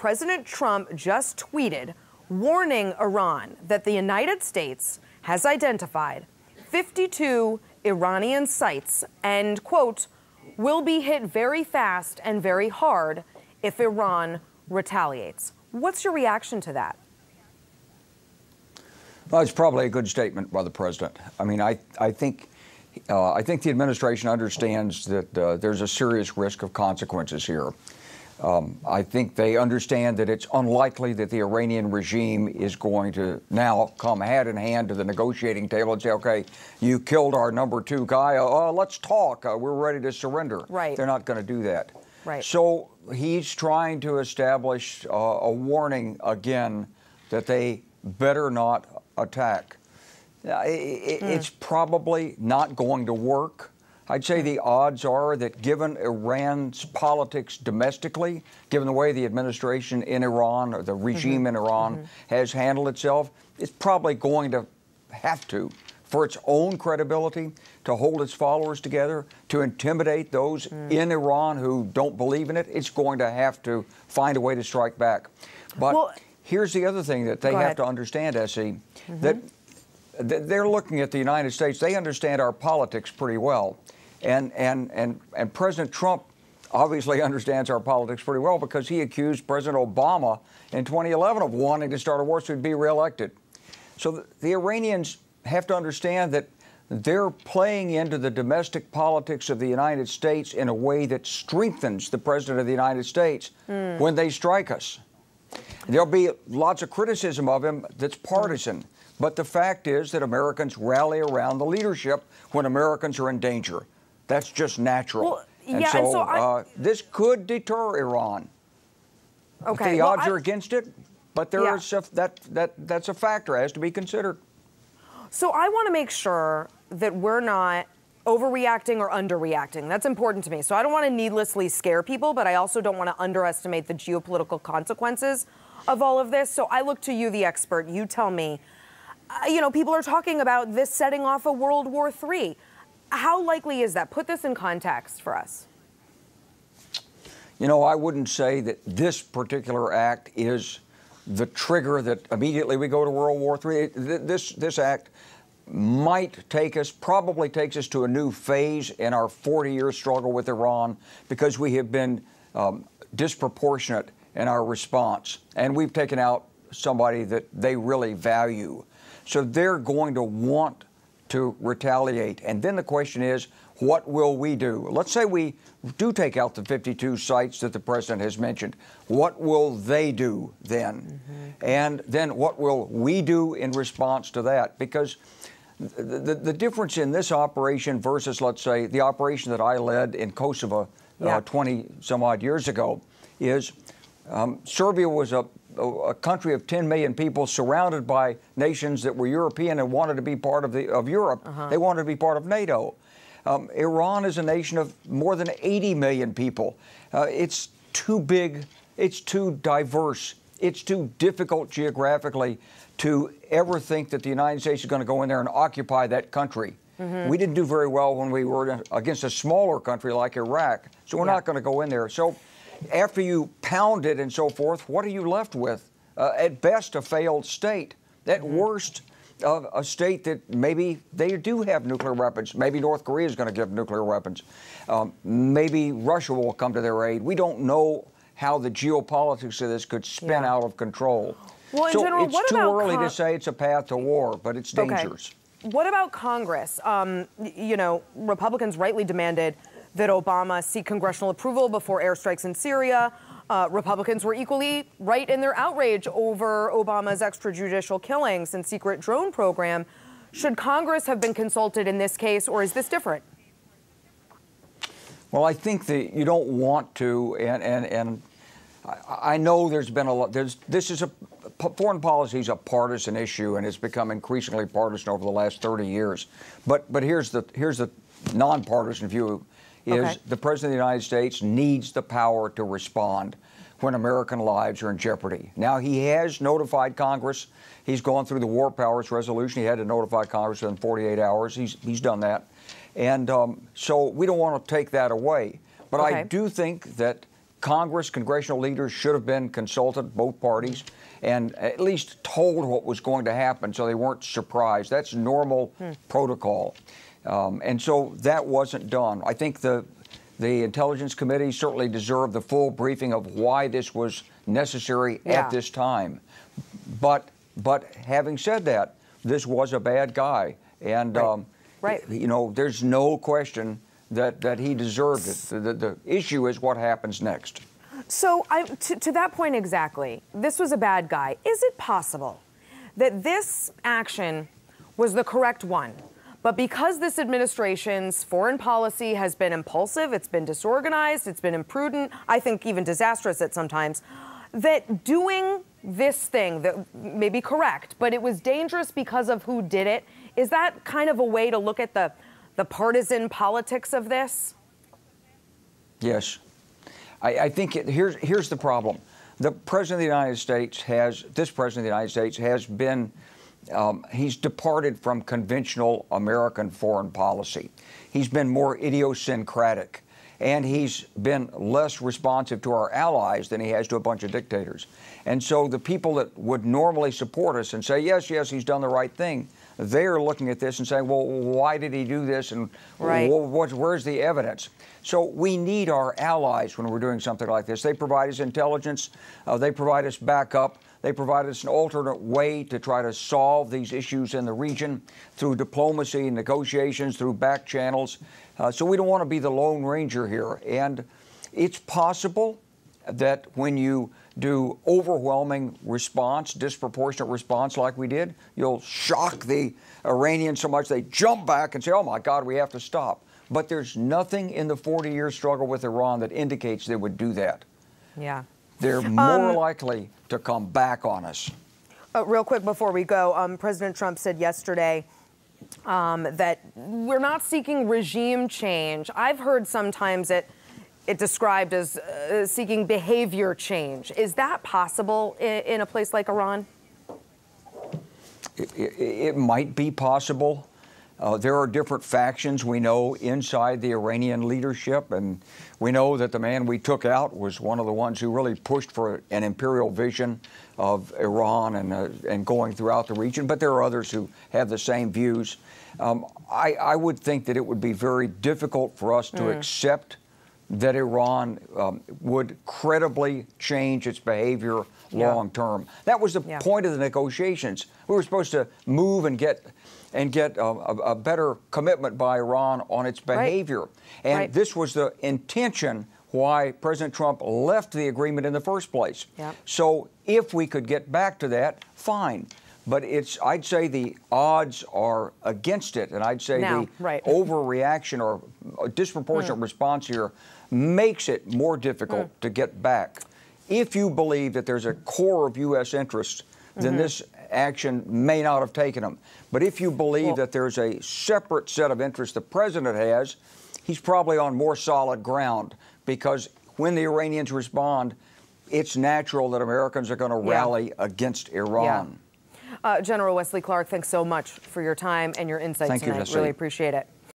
President Trump just tweeted warning Iran that the United States has identified 52 Iranian sites and, quote, will be hit very fast and very hard if Iran retaliates. What's your reaction to that? Well, it's probably a good statement by the president. I mean, I think the administration understands that there's a serious risk of consequences here. I think they understand that it's unlikely that the Iranian regime is going to now come hand in hand to the negotiating table and say, okay, you killed our #2 guy, let's talk, we're ready to surrender. Right. They're not going to do that. Right. So he's trying to establish a warning again that they better not attack. It's probably not going to work. I'd say the odds are that given Iran's politics domestically, given the way the administration in Iran or the regime in Iran has handled itself, it's probably going to have to, for its own credibility, to hold its followers together, to intimidate those in Iran who don't believe in it. It's going to have to find a way to strike back. But here's the other thing that they have to understand, Essie, that they're looking at the United States. They understand our politics pretty well. And President Trump obviously understands our politics pretty well because he accused President Obama in 2011 of wanting to start a war so he'd be reelected. So the Iranians have to understand that they're playing into the domestic politics of the United States in a way that strengthens the President of the United States when they strike us. There'll be lots of criticism of him that's partisan. But the fact is that Americans rally around the leadership when Americans are in danger. That's just natural. Well, yeah, this could deter Iran. Okay, the odds are against it, but there is that's a factor that has to be considered. So I want to make sure that we're not overreacting or underreacting. That's important to me. So I don't want to needlessly scare people, but I also don't want to underestimate the geopolitical consequences of all of this. So I look to you, the expert. You tell me. People are talking about this setting off a World War III. How likely is that? Put this in context for us. I wouldn't say that this particular act is the trigger that immediately we go to World War III. This act might probably takes us to a new phase in our 40-year struggle with Iran because we have been disproportionate in our response. And we've taken out somebody that they really value. So they're going to want to retaliate. And then the question is, what will we do? Let's say we do take out the 52 sites that the president has mentioned. What will they do then? And then what will we do in response to that? Because the difference in this operation versus, let's say, the operation that I led in Kosovo 20 some odd years ago is Serbia was a country of 10 million people surrounded by nations that were European and wanted to be part of Europe. They wanted to be part of NATO. Iran is a nation of more than 80 million people. It's too big. It's too diverse. It's too difficult geographically to ever think that the United States is going to go in there and occupy that country. We didn't do very well when we were against a smaller country like Iraq. So we're not going to go in there. So after you pound it and so forth, what are you left with? At best, a failed state. At worst, a state that maybe they do have nuclear weapons. Maybe North Korea is going to give nuclear weapons. Maybe Russia will come to their aid. We don't know how the geopolitics of this could spin out of control. Well, in so general, it's too early to say it's a path to war, but it's dangerous. What about Congress? Republicans rightly demanded that Obama seek congressional approval before airstrikes in Syria. Republicans were equally right in their outrage over Obama's extrajudicial killings and secret drone program. Should Congress have been consulted in this case, or is this different? Well, I think that you don't want to, and I know there's been a lot. Foreign policy is a partisan issue, and it's become increasingly partisan over the last 30 years. But here's the nonpartisan view. The President of the United States needs the power to respond when American lives are in jeopardy. Now, he has notified Congress. He's gone through the War Powers Resolution. He had to notify Congress within 48 hours. He's done that. And so we don't want to take that away. But I do think that Congress, congressional leaders should have been consulted, both parties, and at least told what was going to happen so they weren't surprised. That's normal protocol. And so that wasn't done. I think the Intelligence Committee certainly deserved the full briefing of why this was necessary at this time. But having said that, this was a bad guy. And, you know, there's no question that he deserved it. The issue is what happens next. So to that point exactly, this was a bad guy. Is it possible that this action was the correct one, but because this administration's foreign policy has been impulsive, it's been disorganized, it's been imprudent, I think even disastrous at some times, that doing this thing that may be correct, but it was dangerous because of who did it? Is that kind of a way to look at the partisan politics of this? Yes. I think here's the problem. The President of the United States has been, he's departed from conventional American foreign policy. He's been more idiosyncratic, and he's been less responsive to our allies than he has to a bunch of dictators. And so the people that would normally support us and say, yes, he's done the right thing, they're looking at this and saying, well, why did he do this? And where's the evidence? So we need our allies when we're doing something like this. They provide us intelligence. They provide us backup. They provide us an alternate way to try to solve these issues in the region through diplomacy, negotiations, through back channels. So we don't want to be the Lone Ranger here. And it's possible that when you do overwhelming response, disproportionate response like we did, you'll shock the Iranians so much they jump back and say, oh my God, we have to stop. But there's nothing in the 40-year struggle with Iran that indicates they would do that. Yeah. They're more likely to come back on us. Real quick before we go, President Trump said yesterday that we're not seeking regime change. I've heard sometimes it described as seeking behavior change. Is that possible in a place like Iran? It might be possible. There are different factions we know inside the Iranian leadership, and we know that the man we took out was one of the ones who really pushed for an imperial vision of Iran and going throughout the region. But there are others who have the same views. I would think that it would be very difficult for us to accept that Iran would credibly change its behavior long term. That was the point of the negotiations. We were supposed to move and get a better commitment by Iran on its behavior. And this was the intention why President Trump left the agreement in the first place. So if we could get back to that, fine. But I'd say the odds are against it. And I'd say the overreaction or disproportionate response here makes it more difficult to get back. If you believe that there's a core of U.S. interests, then this action may not have taken them. But if you believe that there's a separate set of interests the president has, he's probably on more solid ground, because when the Iranians respond, it's natural that Americans are going to rally against Iran. General Wesley Clark, thanks so much for your time and your insights tonight. Really appreciate it.